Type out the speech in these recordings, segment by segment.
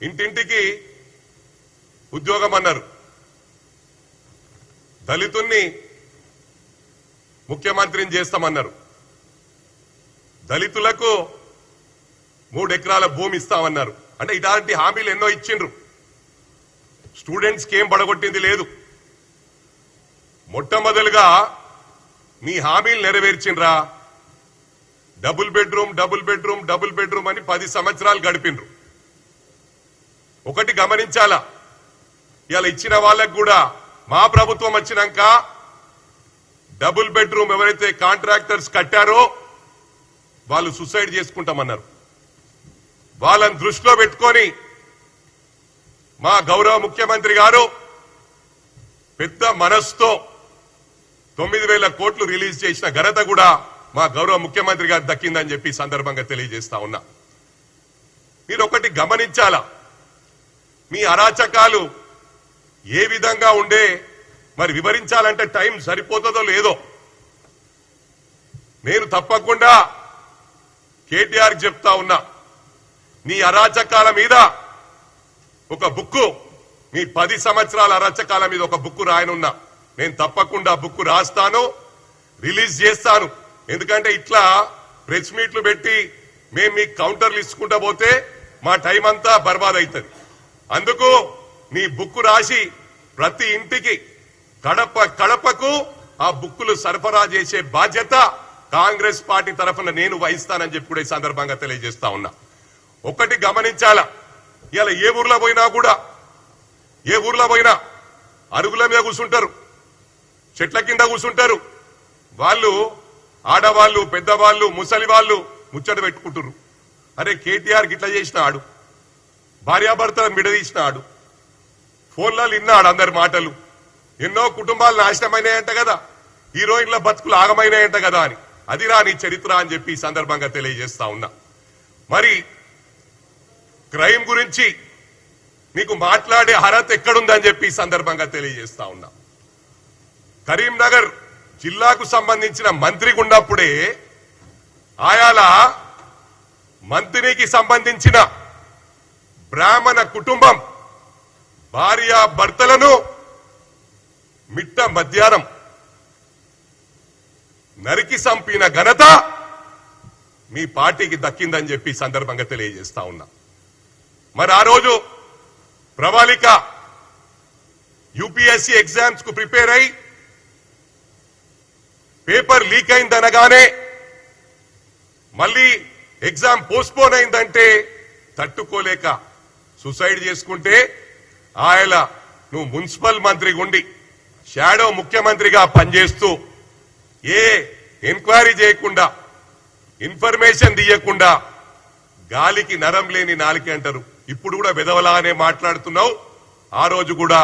ఇంటింటికి ఉద్యోగం అన్నారు, దళితుల్ని ముఖ్యమంత్రిని చేస్తామన్నారు, దళితులకు 3 ఎకరాల భూమి ఇస్తామన్నారు. అంటే ఇలాంటి హామీలు ఎన్నో ఇచ్చిండ్రు. స్టూడెంట్స్కి ఏం పడగొట్టింది లేదు. మొట్టమొదలుగా మీ హామీలు నెరవేర్చిండ్రా? Double bedroom double bedroom double bedroom అని 10 సంవత్సరాలు గడిపిండ్రు. ఒకటి గమనించాలా, ఇలా ఇచ్చిన వాళ్ళకు కూడా మా ప్రభుత్వం వచ్చినాక డబుల్ బెడ్రూమ్ ఎవరైతే కాంట్రాక్టర్స్ కట్టారో వాళ్ళు సూసైడ్ చేసుకుంటామన్నారు. వాళ్ళని దృష్టిలో పెట్టుకొని మా గౌరవ ముఖ్యమంత్రి గారు పెద్ద మనస్సుతో 9,000 కోట్లు రిలీజ్ చేసిన ఘనత కూడా మా గౌరవ ముఖ్యమంత్రి గారు దక్కిందని చెప్పి సందర్భంగా తెలియజేస్తా ఉన్నా. మీరు ఒకటి గమనించాలా, మీ అరాచకాలు ఏ విధంగా ఉండే మరి వివరించాలంటే టైం సరిపోతుందో లేదో. నేను తప్పకుండా కేటీఆర్ చెప్తా ఉన్నా, నీ అరాచకాల మీద ఒక బుక్కు, మీ 10 సంవత్సరాల అరాచకాల మీద ఒక బుక్కు రాయనున్నా. నేను తప్పకుండా బుక్కు రాస్తాను, రిలీజ్ చేస్తాను. ఎందుకంటే ఇట్లా ప్రెస్ మీట్లు పెట్టి మేము మీకు కౌంటర్లు ఇచ్చుకుంటా పోతే మా టైం అంతా బర్బాద్ అవుతుంది. అందుకు నీ బుక్కు రాసి ప్రతి ఇంటికి కడపకు ఆ బుక్కులు సరఫరా చేసే బాధ్యత కాంగ్రెస్ పార్టీ తరఫున నేను వహిస్తానని చెప్పి కూడా ఈ సందర్భంగా తెలియజేస్తా ఉన్నా. ఒకటి గమనించాలా, ఇలా ఏ ఊర్లో పోయినా అరుగుల మీద కూర్చుంటారు, చెట్ల కింద కూర్చుంటారు. వాళ్ళు ఆడవాళ్ళు, పెద్దవాళ్ళు, ముసలి వాళ్ళు ముచ్చట పెట్టుకుంటారు. అరే కేటీఆర్ గిట్లా చేసినాడు, భార్యాభర్తలను విడదీసినాడు, ఫోన్లలో విన్నాడు అందరి మాటలు, ఎన్నో కుటుంబాలు నాశనమైనాయంట కదా, హీరోయిన్ల బతుకులు ఆగమైనాయంట కదా అని. అది రాని చరిత్ర అని చెప్పి ఈ సందర్భంగా తెలియజేస్తా ఉన్నా. మరి క్రైమ్ గురించి నీకు మాట్లాడే అర్హత ఎక్కడుందని చెప్పి ఈ సందర్భంగా తెలియజేస్తా ఉన్నా. కరీంనగర్ జిల్లాకు సంబంధించిన మంత్రి ఉన్నప్పుడే ఆయాల మంత్రికి సంబంధించిన బ్రాహ్మణ కుటుంబం భార్యాభర్తలను మిట్ట మధ్యాహ్నం నరికి చంపిన ఘనత మీ పార్టీకి దక్కిందని చెప్పి సందర్భంగా తెలియజేస్తా ఉన్నా. మరి ఆ రోజు ప్రవాళిక యూపీఎస్సీ ఎగ్జామ్స్ కు ప్రిపేర్ అయి పేపర్ లీక్ అయిందనగానే మళ్ళీ ఎగ్జామ్ పోస్ట్పోన్ అయిందంటే తట్టుకోలేక సూసైడ్ చేసుకుంటే ఆయన నువ్వు మున్సిపల్ మంత్రిగా ఉండి షాడో ముఖ్యమంత్రిగా పనిచేస్తూ ఏ ఎంక్వైరీ చేయకుండా, ఇన్ఫర్మేషన్ తీయకుండా గాలికి నరం లేని నాలికి అంటారు. ఇప్పుడు కూడా వెదవలాగానే మాట్లాడుతున్నావు, ఆ రోజు కూడా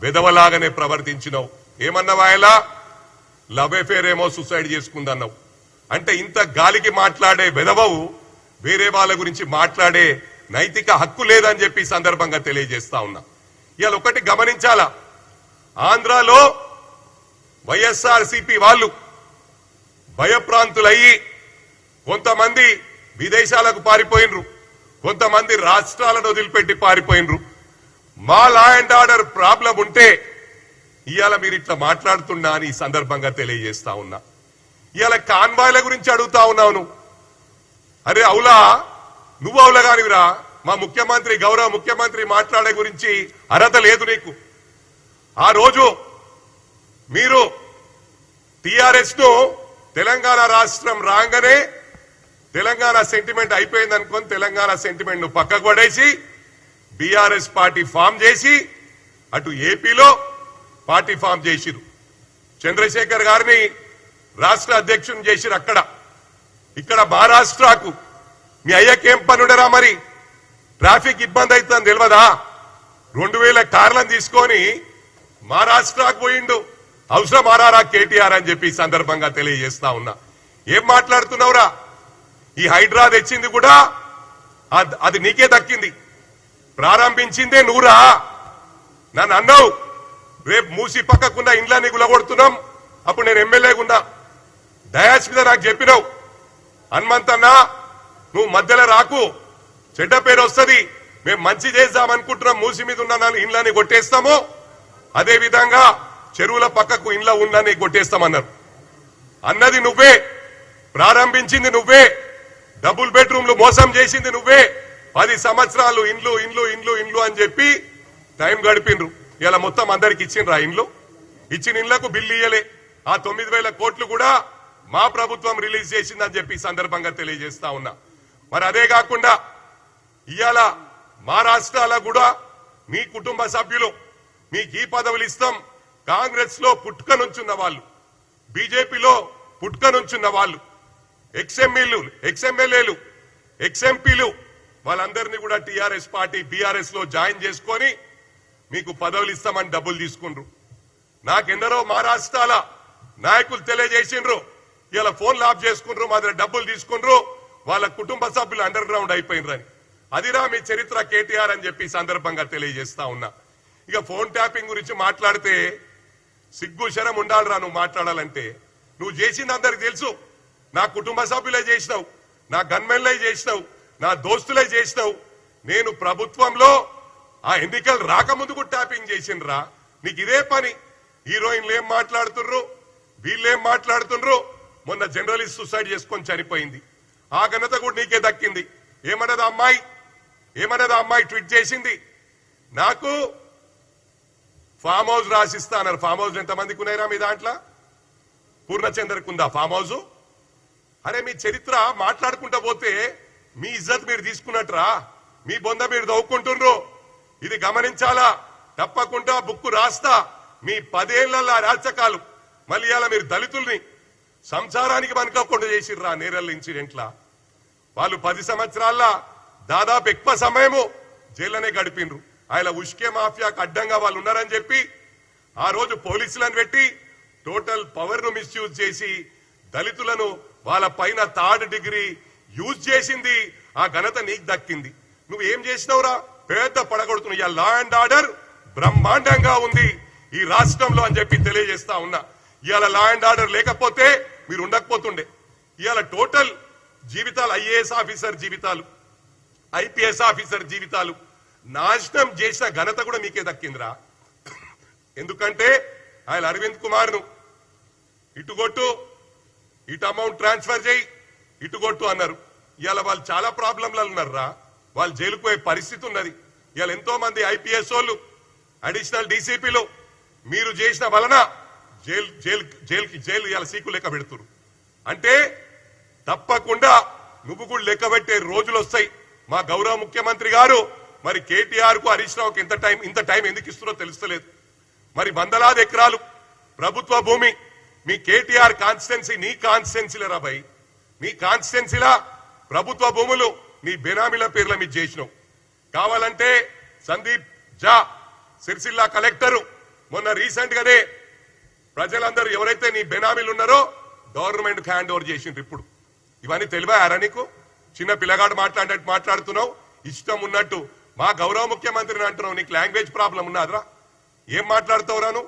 వెదవలాగానే ప్రవర్తించినావు. ఏమన్నావు? ఆయన లవ్ అఫేర్ ఏమో సూసైడ్ చేసుకుందన్నావు. అంటే ఇంత గాలికి మాట్లాడే వెదవవు వేరే వాళ్ళ గురించి మాట్లాడే నైతిక హక్కు లేదని చెప్పి సందర్భంగా తెలియజేస్తా ఉన్నా. ఇవాళ ఒకటి గమనించాలా, ఆంధ్రాలో వైఎస్ఆర్సీపీ వాళ్ళు భయప్రాంతులయ్యి కొంతమంది విదేశాలకు పారిపోయినరు, కొంతమంది రాష్ట్రాలను వదిలిపెట్టి పారిపోయినరు. మా లా అండ్ ఆర్డర్ ప్రాబ్లం ఉంటే ఇవాళ మీరు ఇట్లా మాట్లాడుతున్నా అని ఈ సందర్భంగా తెలియజేస్తా ఉన్నా. ఇవాళ కాన్వాయ్ల గురించి అడుగుతా ఉన్నావు. అరే అవులా, నువ్వు అవులా కానివిరా, మా ముఖ్యమంత్రి గౌరవ ముఖ్యమంత్రి మాట్లాడే గురించి అర్హత లేదు నీకు. ఆ రోజు మీరు టిఆర్ఎస్ ను తెలంగాణ రాష్ట్రం రాగానే తెలంగాణ సెంటిమెంట్ అయిపోయింది అనుకొని తెలంగాణ సెంటిమెంట్ ను పక్కకు పడేసి బీఆర్ఎస్ పార్టీ ఫామ్ చేసి అటు ఏపీలో పార్టీ ఫామ్ చేసిరు. చంద్రశేఖర్ గారిని రాష్ట్ర అధ్యక్షుని చేసిరు. ఇక్కడ మహారాష్ట్రకు మీ అయ్యకేం పనుడరా? మరి ట్రాఫిక్ ఇబ్బంది అవుతుందని తెలియదా? 2000 కార్లను తీసుకొని మహారాష్ట్రకు పోయిండు. అవసరం ఆరారా కేటీఆర్ అని చెప్పి సందర్భంగా తెలియజేస్తా ఉన్నా. ఏం మాట్లాడుతున్నావురా? ఈ హైడ్రా తెచ్చింది కూడా అది నీకే దక్కింది, ప్రారంభించిందే నువ్వురా. నన్ను అన్నావు రేపు మూసి పక్కకున్న ఇండ్లని గులగొడుతున్నాం, అప్పుడు నేను ఎమ్మెల్యేగున్నా. డయాస్ మీద నాకు చెప్పినావు, హనుమంతన్నా నువ్వు మధ్యలో రాకు, చెడ్డ పేరు వస్తుంది, మేము మంచి చేద్దాం అనుకుంటున్నాం, మూసి మీద ఉన్న ఇండ్లని కొట్టేస్తాము, అదే విధంగా చెరువుల పక్కకు ఇండ్ల ఉన్నని కొట్టేస్తామన్నారు. అన్నది నువ్వే, ప్రారంభించింది నువ్వే, డబుల్ బెడ్రూమ్లు మోసం చేసింది నువ్వే. 10 సంవత్సరాలు ఇండ్లు ఇండ్లు ఇండ్లు ఇండ్లు అని చెప్పి టైం గడిపిండ్రు. ఇలా మొత్తం అందరికి ఇచ్చిండ్రు. ఆ ఇండ్లు ఇచ్చిన ఇండ్లకు బిల్లు ఇయ్యలే. ఆ 9,000 కోట్లు కూడా మా ప్రభుత్వం రిలీజ్ చేసిందని చెప్పి సందర్భంగా తెలియజేస్తా ఉన్నా. మరి అదే కాకుండా ఇవాళ మా రాష్ట్రాల కూడా మీ కుటుంబ సభ్యులు మీకు ఈ పదవులు ఇస్తాం, కాంగ్రెస్ లో పుట్టుక నుంచున్న వాళ్ళు, బీజేపీలో పుట్టుక నుంచున్న వాళ్ళు, ఎక్స్ఎమ్మెల్యేలు, ఎక్స్ఎంపీలు వాళ్ళందరినీ కూడా టీఆర్ఎస్ పార్టీ బీఆర్ఎస్ లో జాయిన్ చేసుకొని మీకు పదవులు ఇస్తామని డబ్బులు తీసుకుండ్రు. నాకెందరో మా రాష్ట్రాల నాయకులు తెలియజేసిండ్రు, ఇలా ఫోన్లు ఆఫ్ చేసుకుండ్రు, మా దగ్గర డబ్బులు తీసుకుండ్రు, వాళ్ళ కుటుంబ సభ్యులు అండర్ గ్రౌండ్ అయిపోయినరని. అదిరా మీ చరిత్ర కేటీఆర్ అని చెప్పి సందర్భంగా తెలియజేస్తా ఉన్నా. ఇక ఫోన్ ట్యాపింగ్ గురించి మాట్లాడితే సిగ్గు శరం ఉండాలిరా. నువ్వు మాట్లాడాలంటే నువ్వు చేసింది అందరికి తెలుసు. నా కుటుంబ సభ్యులే చేసినావు, నా గన్మెన్లే చేసినావు, నా దోస్తులే చేసినావు. నేను ప్రభుత్వంలో ఆ ఎన్నికలు రాకముందుకు ట్యాపింగ్ చేసిండ్రా. నీకు ఇదే పని. హీరోయిన్లు ఏం మాట్లాడుతుర్రు, వీళ్ళేం మాట్లాడుతుండ్రు. మొన్న జర్నలిస్ట్ సూసైడ్ చేసుకొని చనిపోయింది. ఆ ఘనత కూడా నీకే దక్కింది. ఏమన్నది అమ్మాయి ట్వీట్ చేసింది, నాకు ఫామ్ హౌస్ రాసిస్తా అన్నారు. ఫామ్ హౌస్ ఎంతమందికి ఉన్నాయిరా మీ దాంట్లో? పూర్ణచంద్రకు ఉందా ఫామ్ హౌస్? అరే మీ చరిత్ర మాట్లాడుకుంటా పోతే మీ ఇజ్జత్ మీరు తీసుకున్నట్రా, మీ బొంద మీరు దవ్వుకుంటుండ్రు. ఇది గమనించాలా. తప్పకుండా బుక్కు రాస్తా. మీ 10 ఏళ్ల రాచకాలు మళ్ళీ అలా మీరు దళితుల్ని సంసారానికి మనకోకుండా చేసిర్రా. నేరల్ ఇన్సిడెంట్లా వాళ్ళు 10 సంవత్సరాల దాదాపు ఎక్కువ సమయము జైల్లోనే గడిపిండ్రు. ఆయన ఉష్కే మాఫియాకు అడ్డంగా వాళ్ళు ఉన్నారని చెప్పి ఆ రోజు పోలీసులను పెట్టి టోటల్ పవర్ ను మిస్యూజ్ చేసి దళితులను వాళ్ళ పైన 3rd డిగ్రీ యూజ్ చేసింది. ఆ ఘనత నీకు దక్కింది. నువ్వు ఏం చేసినావురా? పెద్ద పడగొడుతున్నావు. ఇవాళ లా అండ్ ఆర్డర్ బ్రహ్మాండంగా ఉంది ఈ రాష్ట్రంలో అని చెప్పి తెలియజేస్తా ఉన్నా. ఇవాళ లా అండ్ ఆర్డర్ లేకపోతే మీరు ఉండకపోతుండే. ఇవాళ టోటల్ జీవితాలు, ఐఏఎస్ ఆఫీసర్ జీవితాలు, ఐపీఎస్ ఆఫీసర్ జీవితాలు నాశనం చేసిన ఘనత కూడా మీకే దక్కిందిరా. ఎందుకంటే ఆయన అరవింద్ కుమార్ ను ఇటుగొట్టు, ఇటు అమౌంట్ ట్రాన్స్ఫర్ చేయి, ఇటుగొట్టు అన్నారు. ఇవాళ వాళ్ళు చాలా ప్రాబ్లంలు ఉన్నారా. వాళ్ళు జైలుకు పోయే పరిస్థితి ఉన్నది. ఇవాళ ఎంతో మంది ఐపీఎస్ వాళ్ళు, అడిషనల్ డీసీపీలు మీరు చేసిన వలన జైలు ఇవాళ సీకు లెక్క పెడుతున్నారు. అంటే తప్పకుండా నువ్వు కూడా లెక్క పెట్టే రోజులు వస్తాయి. మా గౌరవ ముఖ్యమంత్రి గారు మరి కేటీఆర్ కు హరీష్ రావుకి ఇంత టైం ఎందుకు ఇస్తున్నారో తెలుస్తలేదు. మరి వందలాది ఎకరాలు ప్రభుత్వ భూమి మీ కేటీఆర్ కాన్స్టిట్యున్సీ, నీ కాన్స్టిట్యున్సీలరా భయ్, నీ కాన్స్టిట్యున్సీలా ప్రభుత్వ భూములు నీ బెనామీల పేర్ల మీద చేసినావు. కావాలంటే సందీప్ జా సిరిసిల్ల కలెక్టరు మొన్న రీసెంట్ గానే ప్రజలందరూ ఎవరైతే నీ బెనామీలు ఉన్నారో గవర్నమెంట్ హ్యాండ్ ఓవర్ చేసిండ్రు. ఇప్పుడు ఇవన్నీ తెలివారా నీకు? చిన్న పిల్లగాడు మాట్లాడినట్టు మాట్లాడుతున్నావు, ఇష్టం ఉన్నట్టు. మా గౌరవ ముఖ్యమంత్రిని అంటున్నావు. నీకు లాంగ్వేజ్ ప్రాబ్లం ఉన్నదిరా. ఏం మాట్లాడుతావురాను?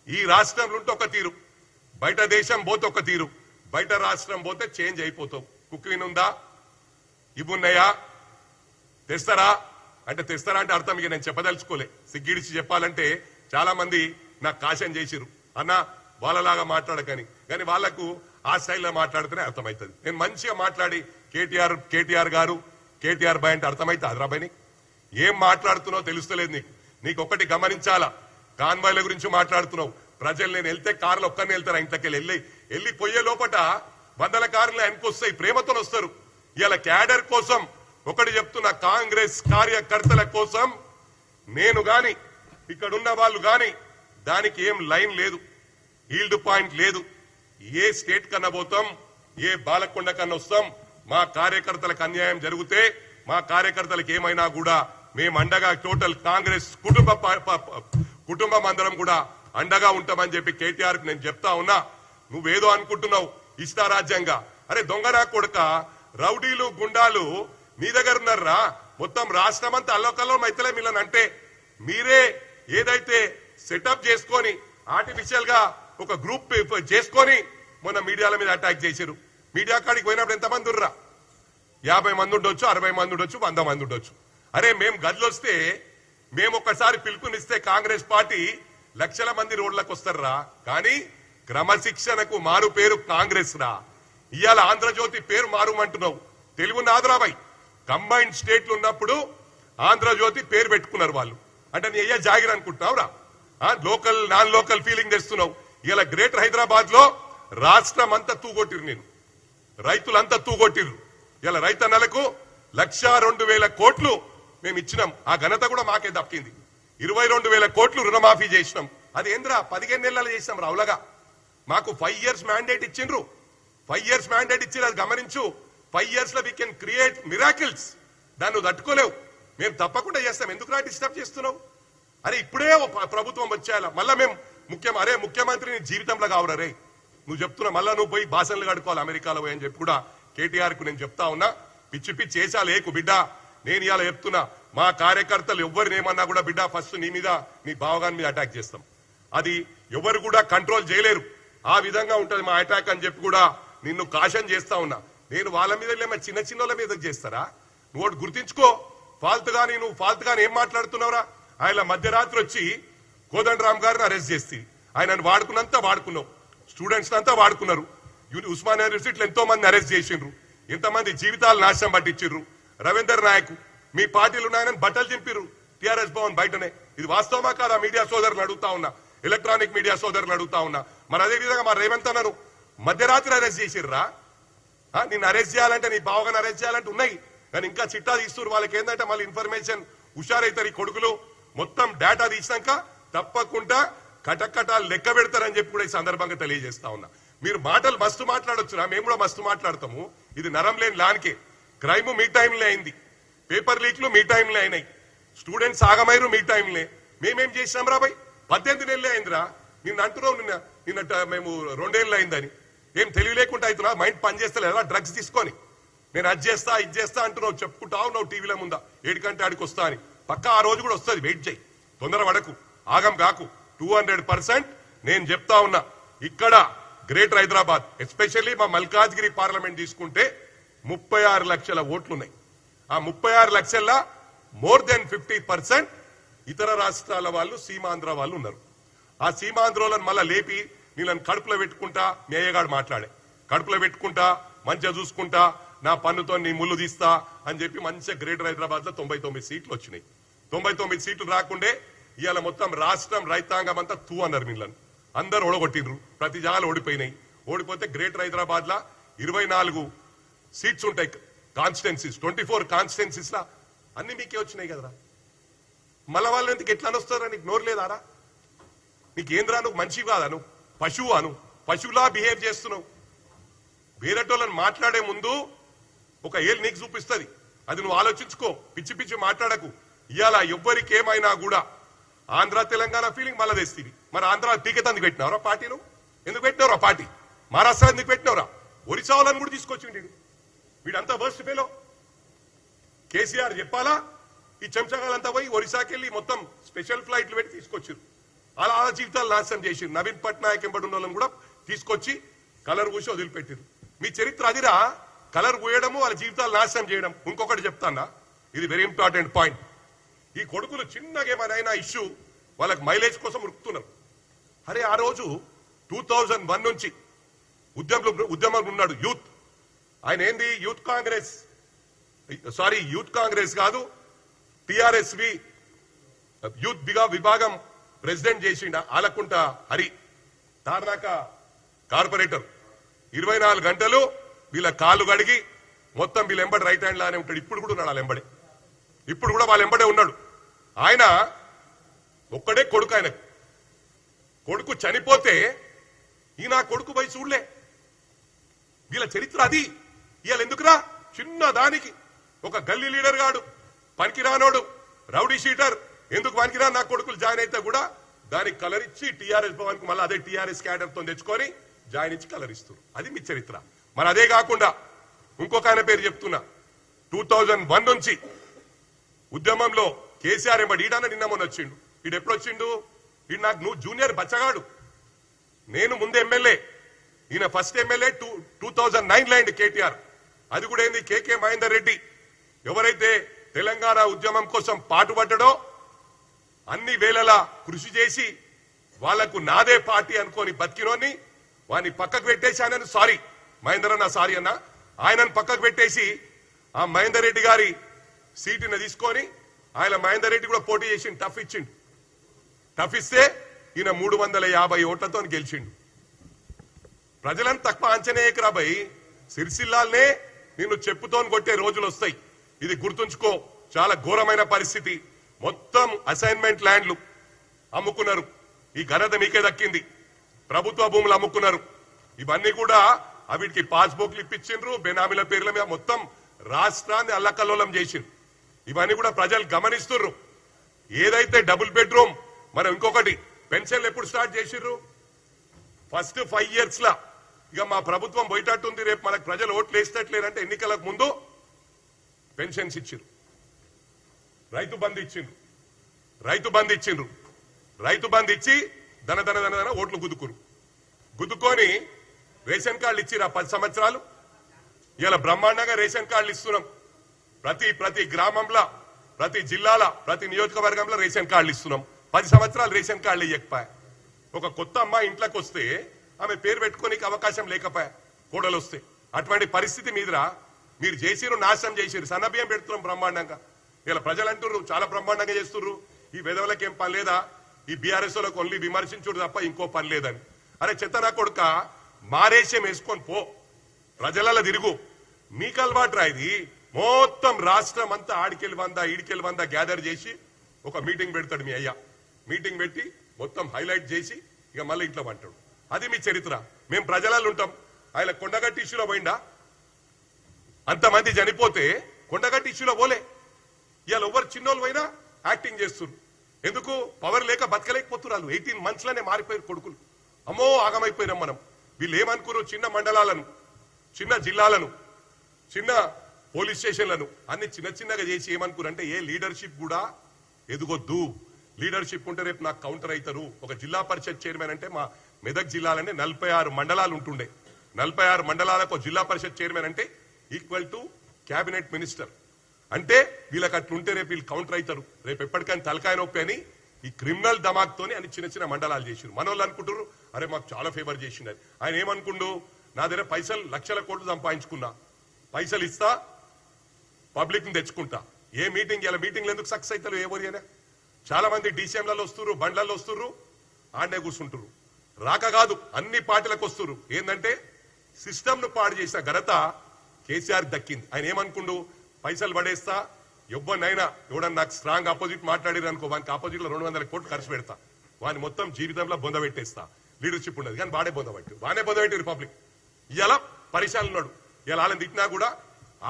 ఈ రాష్ట్రంలో ఉంటే ఒక తీరు, బయట దేశం పోతే ఒక తీరు, బయట రాష్ట్రం పోతే చేంజ్ అయిపోతావు. కుక్కిన్ ఉందా? ఇవున్నాయా? తెస్తారా అంటే అర్థం ఇక నేను చెప్పదలుచుకోలే. సిగ్గిడిచి చెప్పాలంటే చాలా మంది నాకు కాశం చేసిరు అన్న వాళ్ళలాగా మాట్లాడకని. కానీ వాళ్లకు ఆ స్టైల్లో మాట్లాడితేనే అర్థమవుతుంది. నేను మంచిగా మాట్లాడి కేటీఆర్ గారు కేటీఆర్ బాయ్ అంటే అర్థమైతే అదరాబాయ్ని ఏం మాట్లాడుతున్నావు తెలుస్తలేదు నీకు ఒకటి గమనించాలా. కాన్వాయ్ల గురించి మాట్లాడుతున్నావు. ప్రజలు నేను వెళ్తే కార్లు ఒక్కరిని వెళ్తారు, ఇంట్లోకి వెళ్ళి పోయే లోపట 100 కార్లు వెనకొస్తాయి, ప్రేమతో వస్తారు. ఇలా క్యాడర్ కోసం ఒకటి చెప్తున్నా, కాంగ్రెస్ కార్యకర్తల కోసం నేను గాని ఇక్కడున్న వాళ్ళు గాని దానికి ఏం లైన్ లేదు, ఈల్డ్ పాయింట్ లేదు. ఏ స్టేట్ కన్నా పోతాం, ఏ బాలకొండ కన్నా వస్తాం. మా కార్యకర్తలకు అన్యాయం జరిగితే, మా కార్యకర్తలకు ఏమైనా కూడా మేము అండగా టోటల్ కాంగ్రెస్ కుటుంబం అందరం కూడా అండగా ఉంటామని చెప్పి కేటీఆర్ నేను చెప్తా ఉన్నా. నువ్వేదో అనుకుంటున్నావు ఇష్టారాజ్యంగా. అరే దొంగనా కొడుక, రౌడీలు గుండాలు మీ దగ్గర ఉన్నారా? మొత్తం రాష్ట్రం అంతా అల్లోకల్లో మైతలే మిల్లని అంటే మీరే ఏదైతే సెటప్ చేసుకొని ఆర్టిఫిషియల్ గా ఒక గ్రూప్ చేసుకొని మొన్న మీడియాల మీద అటాక్ చేశారు. మీడియా కాడికి పోయినప్పుడు ఎంతమంది ఉర్రా? 50 మంది ఉండొచ్చు, 60 మంది ఉండొచ్చు, 100 మంది ఉండొచ్చు. అరే మేము గదిలొస్తే మేము ఒక్కసారి పిలుపునిస్తే కాంగ్రెస్ పార్టీ లక్షల మంది రోడ్లకు వస్తారా, కానీ క్రమశిక్షణకు మారు పేరు కాంగ్రెస్ రా. ఇవాళ ఆంధ్రజ్యోతి పేరు మారుమంటున్నావు. తెలుగు నాదురాబాయ్ కంబైన్డ్ స్టేట్లు ఉన్నప్పుడు ఆంధ్రజ్యోతి పేరు పెట్టుకున్నారు వాళ్ళు. అంటే నీ అయ్యా జాగిర్ అనుకుంటున్నావురా, లోకల్ నాన్ లోకల్ ఫీలింగ్ తెస్తున్నావు. ఇలా గ్రేటర్ హైదరాబాద్ లో రాష్ట్రం అంతా తూగొట్టిరు, నేను రైతులంతా తూగొట్టిరు. ఇలా రైతన్నలకు 1,02,000 కోట్లు మేము ఇచ్చినాం. ఆ ఘనత కూడా మాకే దక్కింది. 22,000 కోట్లు రుణమాఫీ చేసినాం. అది ఏంద్రా 15 నెలలు చేసినాం రావులగా. మాకు 5 years మ్యాండేట్ ఇచ్చిండ్రు. 5 years మ్యాండేట్ ఇచ్చి అది గమనించు. 5 years లో వీ కెన్ క్రియేట్ మిరాకిల్స్. దాన్ని తట్టుకోలేవు. మేము తప్పకుండా చేస్తాం. ఎందుకు రా డిస్టర్బ్ చేస్తున్నావు? అరే ఇప్పుడే ప్రభుత్వం వచ్చేయాల. మళ్ళా మేము ముఖ్యమంత్రిని జీవితంలో కావరే నువ్వు చెప్తున్నా. మళ్ళా నువ్వు పోయి భాషలు కడుకోవాలి అమెరికాలో పోయి అని చెప్పి కూడా కేటీఆర్ కు నేను చెప్తా ఉన్నా. పిచ్చి పిచ్చి చేసాలు ఏకు బిడ్డ. నేను ఇలా చెప్తున్నా, మా కార్యకర్తలు ఎవరిని ఏమన్నా కూడా బిడ్డ ఫస్ట్ నీ మీద నీ బావగాని మీద అటాక్ చేస్తాం. అది ఎవరు కూడా కంట్రోల్ చేయలేరు. ఆ విధంగా ఉంటది మా అటాక్ అని చెప్పి కూడా నిన్ను కాషన్ చేస్తా ఉన్నా. నేను వాళ్ళ మీద చిన్న చిన్నోళ్ళ మీద చేస్తారా? నువ్వు గుర్తించుకో. నువ్వు ఫాల్తుగాని ఏం మాట్లాడుతున్నావురా? ఆయన మధ్యరాత్రి వచ్చి కోదండరామ్ గారిని అరెస్ట్ చేసి ఆయనను వాడుకున్నంతా వాడుకున్నావు. స్టూడెంట్స్ అంతా వాడుకున్నారు. ఉస్మానియా యూనివర్సిటీలో ఎంతో మంది అరెస్ట్ చేసిండ్రు. ఎంతమంది జీవితాలు నాశనం పట్టించారు. రవీందర్ నాయక్ మీ పార్టీలు ఉన్నాయని బట్టలు చింపిర్రు టిఆర్ఎస్ భవన్ బయటనే. ఇది వాస్తవమా కాదా? మీడియా సోదరులు అడుగుతా ఉన్నా, ఎలక్ట్రానిక్ మీడియా సోదరులు అడుగుతా ఉన్నా. మరి అదే విధంగా మా రేవంత్ అన్నారు మధ్యరాత్రి అరెస్ట్ చేసిర్రా? నిన్ను అరెస్ట్ చేయాలంటే, నీ బావగాని అరెస్ట్ చేయాలంటే ఉన్నాయి, కానీ ఇంకా చిట్టా తీస్తున్నారు. వాళ్ళకి ఏంటంటే మళ్ళీ ఇన్ఫర్మేషన్ హుషారైతారు. ఈ కొడుకులు మొత్తం డేటా తీసినాక తప్పకుండా కటకటాలు లెక్క పెడతారని చెప్పి కూడా ఈ సందర్భంగా తెలియజేస్తా ఉన్నా. మీరు మాటలు మస్తు మాట్లాడొచ్చురా, మేము కూడా మస్తు మాట్లాడతాము. ఇది నరం లేని లానికే. క్రైమ్ మీ టైంలో అయింది, పేపర్ లీక్లు మీ టైంలో అయినాయి, స్టూడెంట్స్ ఆగమైరు మీ టైంలో. మేమేం చేసినాం రా బాయ్? 18 నెలలే అయిందిరా. నిన్న అంటున్నావు నిన్న మేము 2 ఏళ్ళు అయిందని. ఏం తెలివి లేకుండా అవుతున్నా? మైండ్ పని చేస్తలేదా డ్రగ్స్ తీసుకొని? నేను అది చేస్తా ఇది చేస్తా అంటున్నావు, చెప్పుకుంటావు నువ్వు టీవీలో ముందా 7 గంటల ఆడికి వస్తా అని. పక్కా ఆ రోజు కూడా వస్తుంది, వెయిట్ చేయి, తొందర పడకు, ఆగం కాకు. 200% నేను చెప్తా ఉన్నా. ఇక్కడ గ్రేటర్ హైదరాబాద్ ఎస్పెషల్లీ మా మల్కాజ్గిరి పార్లమెంట్ తీసుకుంటే 36 లక్షల ఓట్లున్నాయి. ఆ 36 లక్షల్లో మోర్ దెన్ 50% ఇతర రాష్ట్రాల వాళ్ళు, సీమాంధ్ర వాళ్ళు ఉన్నారు. ఆ సీమాంధ్రలను మళ్ళా లేపి నీళ్ళని కడుపులో పెట్టుకుంటా మీ అయ్యగాడు మాట్లాడే, కడుపులో పెట్టుకుంటా మంచిగా చూసుకుంటా నా పన్నుతో నీ ముళ్ళు తీస్తా అని చెప్పి మంచిగా గ్రేటర్ హైదరాబాద్ లో 99 సీట్లు వచ్చినాయి. 99 సీట్లు రాకుండే ఇవాళ మొత్తం రాష్ట్రం రైతాంగం అంతా తూ అన్నారు. వీళ్ళని అందరు ఓడగొట్టిండ్రు, ప్రతి జాగాలు ఓడిపోయినాయి. ఓడిపోతే గ్రేటర్ హైదరాబాద్ లా 24 సీట్స్ ఉంటాయి కాన్స్టిట్యున్సీస్. 24 కాన్స్టిట్యున్సీస్ లా అన్ని మీకే వచ్చినాయి కదరా. మళ్ళా వాళ్ళు ఎందుకు ఎట్లా అనొస్తారా? నీకు నోరు లేదారా? నీకేంద్రా? నువ్వు మనిషి కాదా? నువ్వు పశువు అను, పశువులా బిహేవ్ చేస్తున్నావు. వేరేటోళ్ళని మాట్లాడే ముందు ఒక ఏళ్ళు నీకు చూపిస్తుంది, అది నువ్వు ఆలోచించుకో. పిచ్చి పిచ్చి మాట్లాడకు. ఇవాళ ఎవ్వరికి ఏమైనా కూడా ఆంధ్ర తెలంగాణ ఫీలింగ్ మళ్ళా తెస్తుంది. మరి ఆంధ్ర టీకెట్ ఎందుకు పెట్టినవరా? పార్టీ నువ్వు ఎందుకు పెట్టినవరా? పార్టీ మహారాష్ట్ర ఎందుకు పెట్టినవరా? ఒరిస్సా వాళ్ళని కూడా తీసుకొచ్చిండు వీడంతా వర్స్ట్ ఫెలో. కేసీఆర్ చెప్పాలా? ఈ చెంచగాలంతా పోయి ఒరిస్సాకి వెళ్ళి మొత్తం స్పెషల్ ఫ్లైట్లు పెట్టి తీసుకొచ్చారు. అలా జీవితాలు నాశనం చేసిరు. నవీన్ పట్నాయక్ ఎంబడి ఉన్న వాళ్ళని కూడా తీసుకొచ్చి కలర్ పూసి వదిలిపెట్టారు. మీ చరిత్ర అదిరా, కలర్ పూయడము, వాళ్ళ జీవితాలు నాశనం చేయడం. ఇంకొకటి చెప్తానా, ఇది వెరీ ఇంపార్టెంట్ పాయింట్. ఈ కొడుకులు చిన్నగా ఏమైనా ఇష్యూ వాళ్ళకి మైలేజ్ కోసం ఉరుకుతున్నారు. అరే ఆ రోజు 2001 నుంచి ఉద్యమంలో ఉన్నాడు యూత్. ఆయన ఏంది? యూత్ కాంగ్రెస్ కాదు, టిఆర్ఎస్వి యూత్ విభాగం ప్రెసిడెంట్ చేసిండ ఆలకుంట హరి, తార్నాక కార్పొరేటర్. 24 గంటలు వీళ్ళ కాళ్ళు కడిగి మొత్తం వీళ్ళ ఎంబడి రైట్ హ్యాండ్ లానే ఉంటాడు. ఇప్పుడు కూడా ఉన్నాడు వాళ్ళ ఎంబడే, ఇప్పుడు కూడా వాళ్ళ ఎంబడే ఉన్నాడు. ఆయన ఒక్కడే కొడుకు. ఆయన కొడుకు చనిపోతే ఈయన కొడుకు పోయి చూడలే. వీళ్ళ చరిత్ర అది. ఇవాళ ఎందుకురా? చిన్న దానికి ఒక గల్లీ లీడర్ గాడు, పనికిరానోడు, రౌడీ షీటర్, ఎందుకు పనికిరా నా కొడుకులు జాయిన్ అయితే కూడా దానికి కలర్ ఇచ్చి టీఆర్ఎస్ భవన్ కు మళ్ళీ అదే టీఆర్ఎస్ క్యాడర్ తో తెచ్చుకొని జాయిన్ ఇచ్చి కలర్ ఇస్తారు. అది మీ చరిత్ర. మరి అదే కాకుండా ఇంకొక ఆయన పేరు చెప్తున్నా. 2001 నుంచి ఉద్యమంలో కేసీఆర్ ఎంబడి ఈడన్న నిన్న మొన్న వచ్చిండు. ఈడు ఎప్పుడు వచ్చిండు? ఈడు నాకు నువ్వు జూనియర్ బచ్చగాడు, నేను ముందు ఎమ్మెల్యే, ఈయన ఫస్ట్ ఎమ్మెల్యే 2009 లో అయింది కేటీఆర్. అది కూడా ఏంది? కేకే మహేందర్ రెడ్డి ఎవరైతే తెలంగాణ ఉద్యమం కోసం పాటుపడ్డాడో అన్ని వేళలా కృషి చేసి వాళ్లకు నాదే పార్టీ అనుకోని బతికినోని వాని పక్కకు పెట్టేసి ఆయనను సారీ మహేందర్ అన్న సారీ అన్న ఆయనను పక్కకు పెట్టేసి ఆ మహేందర్ రెడ్డి గారి సీటుని తీసుకొని ఆయన మహేందర్ రెడ్డి కూడా పోటీ చేసి టఫ్ ఇచ్చిండు. టఫ్ ఇస్తే ఈయన 350 ఓట్లతో గెలిచిండు. ప్రజలను తక్కువ అంచనేయకురా భయ్, సిరిసిల్లాల్నే నిన్ను చెప్పుతో కొట్టే రోజులు వస్తాయి. ఇది గుర్తుంచుకో. చాలా ఘోరమైన పరిస్థితి. మొత్తం అసైన్మెంట్ ల్యాండ్లు అమ్ముకున్నారు. ఈ ఘనత మీకే దక్కింది. ప్రభుత్వ భూములు అమ్ముకున్నారు. ఇవన్నీ కూడా వీటికి పాస్బుక్లు ఇప్పించిండ్రు, బెనామీల పేర్ల మీద మొత్తం రాష్ట్రాన్ని అల్లకల్లోలం చేసిండ్రు. ఇవన్నీ కూడా ప్రజలు గమనిస్తున్నారు. ఏదైతే డబుల్ బెడ్రూమ్ మనం ఇంకొకటి పెన్షన్లు ఎప్పుడు స్టార్ట్ చేసిర్రు? ఫస్ట్ 5 years లా ఇక మా ప్రభుత్వం పోయేటట్టుంది, రేపు మనకు ప్రజలు ఓట్లు వేసేటట్లేరంటే ఎన్నికలకు ముందు పెన్షన్స్ ఇచ్చిండ్రు, రైతు బంధు ఇచ్చిండ్రు, రైతు బంధు ఇచ్చి దన ఓట్లు గుద్దుకొని రేషన్ కార్డులు ఇచ్చిరా 10 సంవత్సరాలు. ఇలా బ్రహ్మాండంగా రేషన్ కార్డులు ఇస్తున్నాం. ప్రతి గ్రామంలో, ప్రతి జిల్లాల, ప్రతి నియోజకవర్గంలో రేషన్ కార్డులు ఇస్తున్నాం. 10 సంవత్సరాలు రేషన్ కార్డులు ఇవ్వకపోయా. ఒక కొత్త అమ్మాయి ఇంట్లోకి వస్తే ఆమె పేరు పెట్టుకోనికి అవకాశం లేకపోయా కోడలు వస్తే. అటువంటి పరిస్థితి మీదరా మీరు చేసిరు, నాశనం చేసిరు. సన్నబియ్యం పెడుతున్నాం బ్రహ్మాండంగా. ఇలా ప్రజలు అంటున్నారు చాలా బ్రహ్మాండంగా చేస్తున్నారు, ఈ వెధవలకి ఏం పని లేదా, ఈ బీఆర్ఎస్ లకు ఓన్లీ విమర్శించుడు తప్ప ఇంకో పని లేదని. అరే చెత్తనా కొడుక, మారేషం వేసుకొని పో, ప్రజలలో తిరుగు. మీకు అలవాటు రా ఇది. మొత్తం రాష్ట్రం అంతా ఆడికెళ్ళి వంద ఈడికెళ్ళి వంద గ్యాదర్ చేసి ఒక మీటింగ్ పెడతాడు మీ అయ్యా. మీటింగ్ పెట్టి మొత్తం హైలైట్ చేసి ఇక మళ్ళీ ఇంట్లో అంటాడు. అది మీ చరిత్ర. మేము ప్రజలలో ఉంటాం. ఆయన కొండగట్టి ఇష్యూలో పోయిందా? అంతమంది చనిపోతే కొండగట్టి ఇష్యూలో పోలే. ఇవాళ ఎవరు చిన్నోళ్ళు పోయినా యాక్టింగ్ చేస్తున్నారు. ఎందుకు? పవర్ లేక బతకలేకపోతున్నారు. 18 months లోనే మారిపోయారు కొడుకులు. అమ్మో ఆగమైపోయినాం మనం. వీళ్ళు ఏమనుకున్నారు? చిన్న మండలాలను, చిన్న జిల్లాలను, చిన్న పోలీస్ స్టేషన్లను అన్ని చిన్నగా చేసి ఏమనుకున్నారు అంటే ఏ లీడర్షిప్ కూడా ఎదుగొద్దు. లీడర్షిప్ ఉంటే రేపు నాకు కౌంటర్ అవుతారు. ఒక జిల్లా పరిషత్ చైర్మన్ అంటే మా మెదక్ జిల్లాలనే 46 మండలాలు ఉంటుండే. 46 మండలాలకు జిల్లా పరిషత్ చైర్మన్ అంటే ఈక్వల్ టు క్యాబినెట్ మినిస్టర్. అంటే వీళ్ళకి అట్లుంటే రేపు వీళ్ళు కౌంటర్ అవుతారు. రేపు ఎప్పటికైనా తలకాయ నొప్పి అని ఈ క్రిమినల్ దమాక్తోని అని చిన్న మండలాలు చేసిరు. మనోళ్ళు అనుకుంటారు అరే మాకు చాలా ఫేవర్ చేసిండు. ఆయన ఏమనుకుండు? నా దగ్గర పైసలు 1,00,000 కోట్లు సంపాదించుకున్నా, పైసలు ఇస్తా, పబ్లిక్ ని తెచ్చుకుంటా. ఏ మీటింగ్ ఇలా మీటింగ్లు ఎందుకు సక్సెస్ అవుతారు? ఎవరైనా చాలా మంది డీసీఎంలలో వస్తున్నారు, బండ్లలో వస్తున్నారు, ఆండే కూర్చుంటారు. రాక కాదు అన్ని పార్టీలకు వస్తున్నారు. ఏంటంటే సిస్టమ్ ను పాడు చేసిన ఘనత కేసీఆర్ దక్కింది. ఆయన ఏమనుకుండు? పైసలు పడేస్తా, ఎవరినైనా ఎవడన్నా నాకు స్ట్రాంగ్ ఆపోజిట్ మాట్లాడారు అనుకో, వానికి ఆపోజిట్ లో 200 కోట్లు ఖర్చు పెడతా, వాని మొత్తం జీవితంలో బొంద పెట్టేస్తా. లీడర్షిప్ ఉండదు కానీ బానే బొందబెట్టి రిపబ్లిక్ ఇలా పరిశాలు ఉన్నాడు. ఇలా వాళ్ళని తిట్టినా కూడా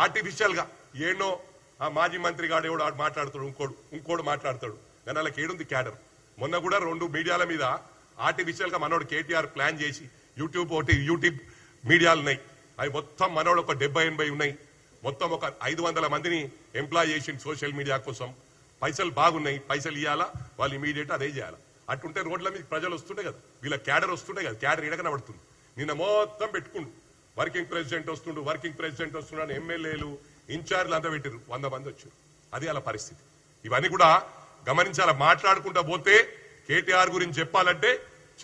ఆర్టిఫిషియల్ గా ఏడో ఆ మాజీ మంత్రి గాడు ఎవడు మాట్లాడతాడు, ఇంకోడు మాట్లాడతాడు. కానీ వాళ్ళకి ఏడుంది క్యాడర్. మొన్న కూడా 2 మీడియాల మీద ఆర్టిఫిషియల్ గా మనోడు కేటీఆర్ ప్లాన్ చేసి యూట్యూబ్ మీడియాలు ఉన్నాయి. అవి మొత్తం మనోడు ఒక 70-80 ఉన్నాయి. మొత్తం ఒక 500 మందిని ఎంప్లాయ్ చేసిండు సోషల్ మీడియా కోసం. పైసలు బాగున్నాయి, పైసలు ఇవ్వాలా, వాళ్ళు ఇమీడియట్ అదే చేయాలా. అటుంటే రోడ్ల మీద ప్రజలు వస్తుండే కదా, వీళ్ళ క్యాడర్ వస్తుండే కదా, క్యాడర్ ఇడకనబడుతుంది. నిన్న మొత్తం పెట్టుకుండు వర్కింగ్ ప్రెసిడెంట్ వస్తుండు, ఎమ్మెల్యేలు ఇన్ఛార్జ్లు అంతా పెట్టారు. 100 మంది వచ్చారు. అది అలా పరిస్థితి. ఇవన్నీ కూడా గమనించాల. మాట్లాడుకుంటా పోతే కేటీఆర్ గురించి చెప్పాలంటే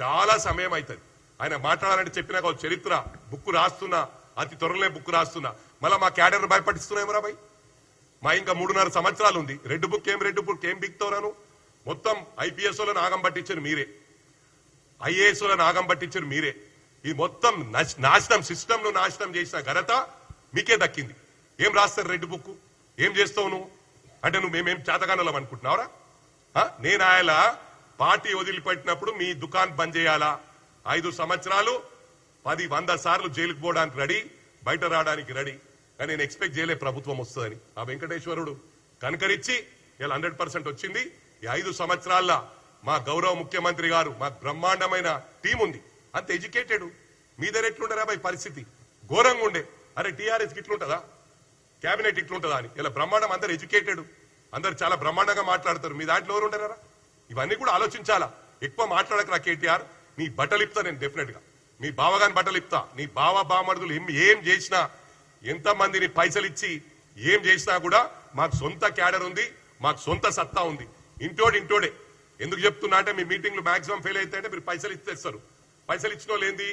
చాలా సమయం అవుతుంది. ఆయన మాట్లాడాలంటే చెప్పినాక చరిత్ర బుక్ రాస్తున్నా, అతి త్వరలో బుక్ రాస్తున్నా. మళ్ళీ మా క్యాడర్ భయపడిస్తున్నాయేమరా భయ్? మా ఇంకా 3.5 సంవత్సరాలు ఉంది. రెడ్ బుక్ ఏం బిక్తోరాను? మొత్తం ఐపీఎస్ లను ఆగం పట్టించారు మీరే, ఐఏఎస్ లను ఆగం పట్టించారు మీరే. ఈ మొత్తం నాశనం, సిస్టమ్ ను నాశనం చేసిన ఘనత మీకే దక్కింది. ఏం రాస్తారు రెడ్ బుక్? ఏం చేస్తావు నువ్వు? అంటే నువ్వు మేమేం చేతగానలం అనుకుంటున్నావురా? నేను ఆయన పార్టీ వదిలిపెట్టినప్పుడు మీ దుకాన్ బంద్ చేయాలా? 5 సంవత్సరాలు 10-100 సార్లు జైలుకు పోవడానికి రెడీ, బయట రావడానికి రెడీ. కానీ నేను ఎక్స్పెక్ట్ చేయలే ప్రభుత్వం వస్తుందని. ఆ వెంకటేశ్వరుడు కనకరించి ఇలా 100% వచ్చింది. ఈ 5 సంవత్సరాల్లో మా గౌరవ ముఖ్యమంత్రి గారు, మాకు బ్రహ్మాండమైన టీం ఉంది, అంత ఎడ్యుకేటెడ్. మీ దగ్గర ఎట్లుంటారా భయ్? పరిస్థితి ఘోరంగా ఉండే. అరే టీఆర్ఎస్ ఇట్లుంటుందా, క్యాబినెట్ ఇట్లుంటుందా అని. ఇలా బ్రహ్మాండం, అందరు ఎడ్యుకేటెడ్, అందరు చాలా బ్రహ్మాండంగా మాట్లాడతారు. మీ దాంట్లో ఎవరు ఉంటారా? ఇవన్నీ కూడా ఆలోచించాలా. ఎక్కువ మాట్లాడకరా కేటీఆర్. నీ బట్టలు ఇప్తా నేను డెఫినెట్ గా, మీ బావగాని బట్టలు ఇప్తా. నీ బావ బామర్దులు ఏం చేసినా, ఎంతమందిని పైసలు ఇచ్చి ఏం చేసినా కూడా మాకు సొంత క్యాడర్ ఉంది, మాకు సొంత సత్తా ఉంది. ఇంటోడే ఎందుకు చెప్తున్నా అంటే మీ మీటింగ్లు మాక్సిమం ఫెయిల్ అయితే అంటే మీరు పైసలు ఇస్తారు. పైసలు ఇచ్చిన వాళ్ళు ఏంది,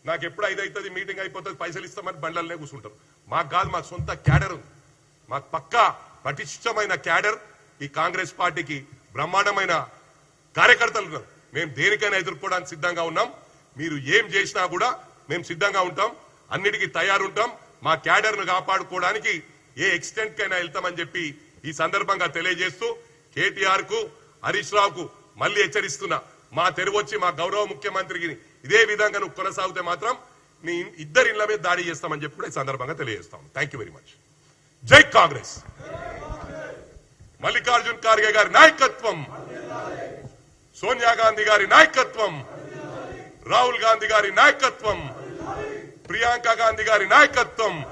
నాకు ఎప్పుడు 5 అవుతుంది మీటింగ్ అయిపోతుంది పైసలు ఇస్తామని బండ్లనే కూర్చుంటారు. మాకు కాదు, మాకు సొంత క్యాడర్ ఉంది. మాకు పక్కా పటిష్టమైన క్యాడర్ ఈ కాంగ్రెస్ పార్టీకి బ్రహ్మాండమైన కార్యకర్తలు ఉన్నారు. మేము దేనికైనా ఎదుర్కోవడానికి సిద్ధంగా ఉన్నాం. మీరు ఏం చేసినా కూడా మేము సిద్ధంగా ఉంటాం, అన్నిటికీ తయారుంటాం. మా క్యాడర్ ను కాపాడుకోవడానికి ఏ ఎక్స్టెంట్ కైనా వెళ్తామని చెప్పి ఈ సందర్భంగా తెలియజేస్తూ కేటీఆర్ కు హరీష్ రావుకు మళ్ళీ హెచ్చరిస్తున్నా, మా తెరువొచ్చి మా గౌరవ ముఖ్యమంత్రికి ఇదే విధంగా నువ్వు కొనసాగితే మాత్రం నీ ఇద్దరి ఇళ్ల మీద దాడి చేస్తామని చెప్పి కూడా ఈ సందర్భంగా తెలియజేస్తాం. Thank you very much. జై కాంగ్రెస్. మల్లికార్జున్ ఖార్గే గారి నాయకత్వం, సోనియా గాంధీ గారి నాయకత్వం, రాహుల్ గాంధీ గారి నాయకత్వం, ప్రియాంక గాంధీ గారి నాయకత్వం.